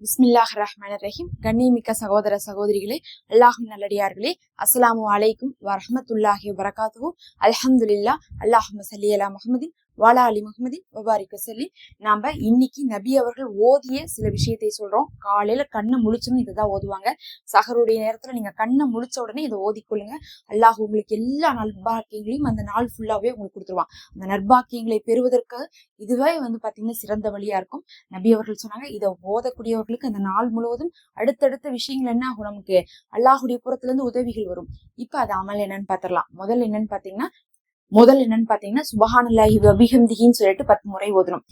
பிஸ்மில்லாஹிர்ரஹ்மானிர்ரஹீம். கண்ணியமிக்க சகோதர சகோதரிகளே, அல்லாஹ்வின் நல்லடியார்களே, அஸ்ஸலாமு அலைக்கும் வரஹ்மத்துல்லாஹி வபரகாத்துஹு. அல்ஹம்துலில்லாஹ். அல்லாஹும்ம ஸல்லி அலா முஹம்மதின் வஅலா அலி முஹம்மதின் வபாரிக் வஸல்லிம். நாம இன்னைக்கு நபி அவர்கள் ஓதிய சில விஷயத்தை சொல்றோம். காலையில கண்ணை முழிச்சோன்னு இதுதான் ஓதுவாங்க. சஹருடைய நேரத்துல நீங்க கண்ணை முழிச்ச உடனே இதை ஓதிக்கொள்ளுங்க. அல்லாஹ் உங்களுக்கு எல்லா நற்பாக்கியங்களையும் அந்த நாள் ஃபுல்லாவே உங்களுக்கு கொடுத்துருவான். அந்த நற்பாக்கியங்களை பெறுவதற்கு இதுவே பாத்தீங்கன்னா சிறந்த வழியா இருக்கும். நபி அவர்கள் சொன்னாங்க, இதை ஓதக்கூடியவர்களுக்கு அந்த நாள் முழுவதும் அடுத்தடுத்த விஷயங்கள் என்ன ஆகும், நமக்கு அல்லாஹுடைய புறத்துல இருந்து உதவிகள் வரும். இப்ப அது அமல் என்னன்னு பாத்திரலாம். முதல் என்னன்னு பாத்தீங்கன்னா சுபஹானல்லாஹி வ பிஹம்திஹின்னு சொல்லிட்டு 10 முறை ஓதணும்.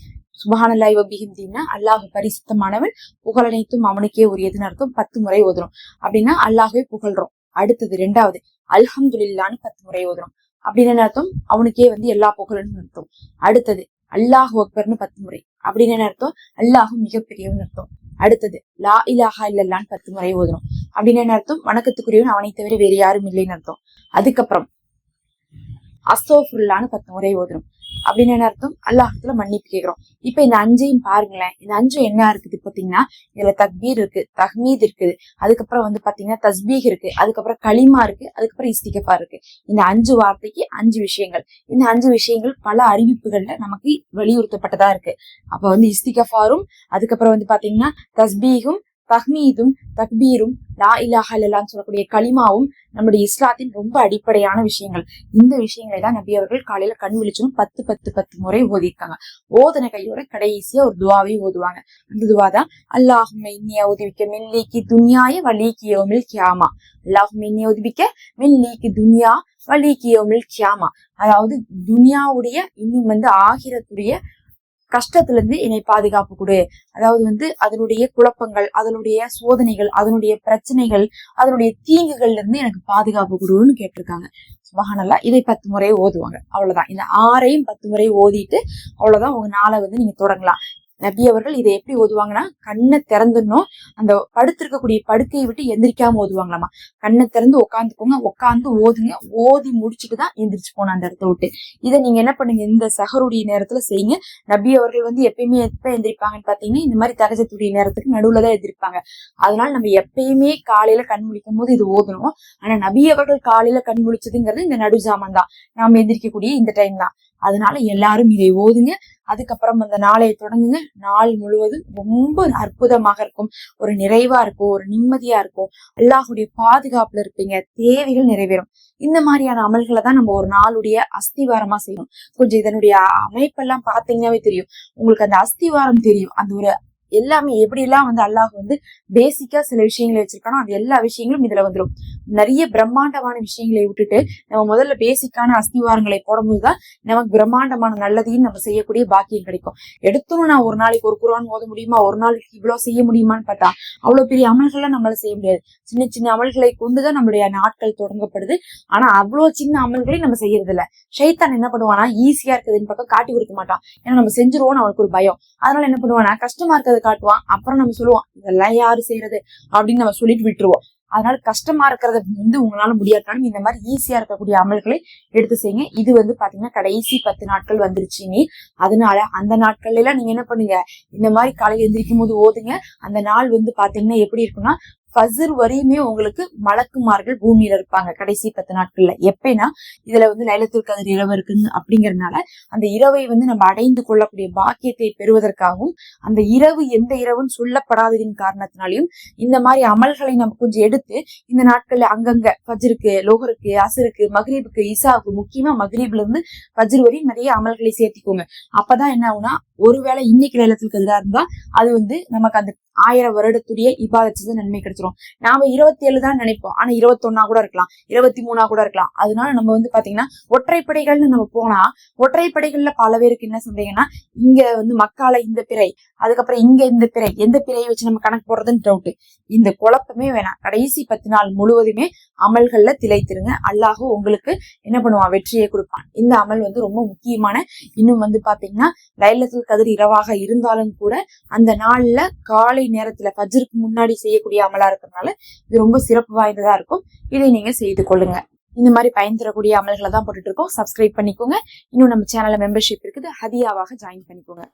சுபஹானல்லாஹி வ பிஹம்திஹின்னா அல்லாஹ் பரிசுத்தமானவன், புகழனைத்தும் அவனுக்கே உரியதுன்னு அர்த்தம். 10 முறை ஓதணும். அப்படின்னா அல்லாஹ்வே புகழ்றோம். அடுத்தது ரெண்டாவது அல்ஹம்துலில்லாஹ்னு 10 முறை ஓதணும். அப்படின்னு அர்த்தம் அவனுக்கே எல்லா புகழும் அர்த்தம். அடுத்தது அல்லாஹு அக்பர்னு 10 முறை. அப்படின்னு அர்த்தம் அல்லாஹு மிகப்பெரியவன் அர்த்தம். அடுத்தது லா இலாஹா இல்லல்லான்னு 10 முறை ஓதணும். அப்படின்னு அர்த்தம் வணக்கத்துக்குரியவன் அவனை தவிர வேற யாரும் இல்லைன்னு அர்த்தம். அதுக்கப்புறம் அஸ்தோஃபிருல்லான்னு 10 முறை ஓதணும். அப்படின்னு என்ன அர்த்தம், அல்லாஹ்விடத்துல மன்னிப்பு கேட்கிறோம். இப்ப இந்த 5ஐயும் பாருங்களேன். இந்த 5 என்ன இருக்குது பாத்தீங்கன்னா, இதுல தக்பீர் இருக்கு, தஹ்மீத் இருக்குது, அதுக்கப்புறம் பாத்தீங்கன்னா தஸ்பீஹ் இருக்கு, அதுக்கப்புறம் களிமா இருக்கு, அதுக்கப்புறம் இஸ்திகஃபார் இருக்கு. இந்த 5 வார்த்தைக்கு 5 விஷயங்கள். இந்த 5 விஷயங்கள் பல அறிவிப்புகள்ல நமக்கு வலியுறுத்தப்பட்டதா இருக்கு. அப்ப இஸ்திகஃபாரும், அதுக்கப்புறம் பாத்தீங்கன்னா தஸ்பீஹும், தஹ்மீதும், தக்பீரும், லா இலாஹா இல்லல்லாஹ்னு சொல்லக்கூடிய களிமாவும் நம்முடைய இஸ்லாத்தின் ரொம்ப அடிப்படையான விஷயங்கள். இந்த விஷயங்களை தான் நபி அவர்கள் காலையில கண் விழிச்சோம் 10 முறை ஓதிருக்காங்க. ஓதன கையோட கடைசியா ஒரு துவாவை ஓதுவாங்க. அந்த துவா தான் அல்லாஹும்ம இன்னி அஊதுபிக்க மின் லீகி துன்யாய வ லீகி யௌமில் கியாமா. அல்லாஹும்ம இன்னி அஊதுபிக்க மின் லீகி துன்யா வ லீகி யௌமில் கியாமா. அதாவது துன்யாவுடைய இன்னும் ஆகிரத்துடைய கஷ்டத்துல இருந்து என்னை பாதுகாப்பு கொடு. அதாவது அதனுடைய குழப்பங்கள், அதனுடைய சோதனைகள், அதனுடைய பிரச்சனைகள், அதனுடைய தீங்குகள்ல இருந்து எனக்கு பாதுகாப்பு கொடுன்னு கேட்டிருக்காங்க. சுபஹானல்லாஹ். இதை 10 முறை ஓதுவாங்க. அவ்வளவுதான். இந்த 6ஐயும் 10 முறை ஓதிட்டு அவ்வளவுதான் உங்க நாளை நீங்க தொடங்கலாம். நபி அவர்கள் இதை எப்படி ஓதுவாங்கன்னா, கண்ணை திறந்துடணும். அந்த படுத்திருக்கக்கூடிய படுக்கையை விட்டு எந்திரிக்காம ஓதுவாங்களாமா. கண்ணை திறந்து உட்காந்துக்கோங்க, உட்காந்து ஓதுங்க. ஓதி முடிச்சுட்டுதான் எந்திரிச்சு போன அந்த இடத்த விட்டு. இதை நீங்க என்ன பண்ணுங்க, இந்த சஹருடைய நேரத்துல செய்யுங்க. நபி அவர்கள் எப்பயுமே எப்ப எந்திரிப்பாங்கன்னு பாத்தீங்கன்னா, இந்த மாதிரி தகஜத்துடைய நேரத்துக்கு நடுவுலதான் எந்திரிப்பாங்க. அதனால நம்ம எப்பயுமே காலையில கண் முழிக்கும் போது இது ஓதணும். ஆனா நபி அவர்கள் காலையில கண் முழிச்சதுங்கிறது இந்த நடுஜாமன் தான், நாம எந்திரிக்கக்கூடிய இந்த டைம் தான். அதனால எல்லாரும் இதை ஓதுங்க. அதுக்கப்புறம் அந்த நாளை தொடங்குங்க. நாள் முழுவதும் ரொம்ப அற்புதமாக இருக்கும், ஒரு நிறைவா இருக்கும், ஒரு நிம்மதியா இருக்கும், அல்லாஹுடைய பாதுகாப்புல இருப்பீங்க, தேவைகள் நிறைவேறும். இந்த மாதிரியான அமல்களை தான் நம்ம ஒரு நாளுடைய அஸ்திவாரமா செய்யணும். கொஞ்சம் இதனுடைய அமைப்பெல்லாம் பாத்தீங்கன்னாவே தெரியும் உங்களுக்கு, அந்த அஸ்திவாரம் தெரியும். அந்த ஒரு எல்லாமே எப்படி எல்லாம் அல்லாஹ் பேசிக்கா சில விஷயங்களை வச்சிருக்கானோ அது எல்லா விஷயங்களும் இதுல வந்துடும். நிறைய பிரம்மாண்டமான விஷயங்களை விட்டுட்டு நம்ம முதல்ல பேசிக்கான அஸ்திவாரங்களை போடும்போதுதான் நமக்கு பிரம்மாண்டமான நல்லதையும் நம்ம செய்யக்கூடிய பாக்கியம் கிடைக்கும். எடுத்தும் நான் ஒரு நாளைக்கு ஒரு குர்ஆன் ஓத முடியுமா, ஒரு நாளைக்கு இவ்வளவு செய்ய முடியுமான்னு பார்த்தா அவ்வளவு பெரிய அமல்களை நம்மளால செய்ய முடியாது. சின்ன சின்ன அமல்களை கொண்டுதான் நம்மளுடைய நாட்கள் தொடங்கப்படுது. ஆனா அவ்வளவு சின்ன அமல்களையும் நம்ம செய்யறது இல்ல. ஷைத்தான் என்ன பண்ணுவானா, ஈஸியா இருக்குதுன்னு பக்கம் காட்டி கொடுக்க மாட்டான். ஏன்னா நம்ம செஞ்சிருவோம்னு அவனுக்கு ஒரு பயம். அதனால என்ன பண்ணுவானா, கஷ்டமா இருக்கிறத காட்டுவான். அப்புறம் நம்ம சொல்லுவோம் இதெல்லாம் யாரு செய்யறது அப்படின்னு நம்ம சொல்லிட்டு விட்டுருவோம். அதனால கஷ்டமா இருக்கிறத உங்களால முடியாட்டாலும் இந்த மாதிரி ஈஸியா இருக்கக்கூடிய அமல்களை எடுத்து செய்யுங்க. இது பாத்தீங்கன்னா கடைசி 10 நாட்கள் வந்துருச்சு நீ. அதனால அந்த நாட்கள்ல எல்லாம் நீங்க என்ன பண்ணுங்க, இந்த மாதிரி காலையில எந்திரிக்கும் போது ஓதுங்க. அந்த நாள் பாத்தீங்கன்னா எப்படி இருக்குன்னா, ஃபஜ்ர் வரையுமே உங்களுக்கு மலக்குமார்கள் பூமியில இருப்பாங்க கடைசி 10 நாட்கள்ல. எப்பனா இதுல லைலத்துல் கத்ர் இரவு இருக்குன்னு அப்படிங்கறதுனால அந்த இரவை நம்ம அடைந்து கொள்ளக்கூடிய பாக்கியத்தை பெறுவதற்காகவும், அந்த இரவு எந்த இரவுன்னு சொல்லப்படாததின் காரணத்தினாலையும் இந்த மாதிரி அமல்களை நம்ம கொஞ்சம் எடுத்து இந்த நாட்கள்ல அங்கங்க ஃபஜ்ருக்கு, லோஹருக்கு, அசருக்கு, மக்ரிபுக்கு, இசாவுக்கு, முக்கியமா மக்ரிப்ல இருந்து ஃபஜ்ர் வரையும் நிறைய அமல்களை சேர்த்திக்கோங்க. அப்பதான் என்ன ஆகுனா, ஒருவேளை இன்னைக்கு லைலத்துல் கத்ரா இருந்தா அது நமக்கு அந்த 1000 வருடத்துடைய இபாதத்து நன்மை கிடைச்சிரும். நாம 27 தான் நினைப்போம், ஆனா 21 கூட இருக்கலாம், 23 கூட இருக்கலாம். அதனால நம்ம பாத்தீங்கன்னா ஒற்றைப்படைகள்னு நம்ம போனா, ஒற்றைப்படைகள்ல பல பேருக்கு என்ன சொல்றீங்கன்னா, இங்க மக்கால இந்த பிறை, அதுக்கப்புறம் இங்க இந்த பிறை, எந்த பிறையை வச்சு நம்ம கணக்கு போடுறதுன்னு டவுட். இந்த குழப்பமே வேணாம். கடைசி 10 நாள் முழுவதுமே அமல்கள்ல திளைத்திருங்க. அல்லாஹ் உங்களுக்கு என்ன பண்ணுவான், வெற்றியை கொடுப்பான். இந்த அமல் ரொம்ப முக்கியமான. இன்னும் பாத்தீங்கன்னா லைலத்துல் கத்ர் இரவாக இருந்தாலும் கூட அந்த நாள்ல காலை நேரத்துல ஃபஜ்ருக்கு முன்னாடி செய்யக்கூடிய அமலா இருக்கிறதுனால இது ரொம்ப சிறப்பு வாய்ந்ததா இருக்கும். இதை நீங்க செய்து கொள்ளுங்க. இந்த மாதிரி பயன் தரக்கூடிய அமல்களை தான் போட்டுட்டு இருக்கோம். சப்ஸ்கிரைப் பண்ணிக்கோங்க. இன்னும் நம்ம சேனல்ல மெம்பர்ஷிப் இருக்குது, ஹதியாவாக ஜாயின் பண்ணிக்கோங்க.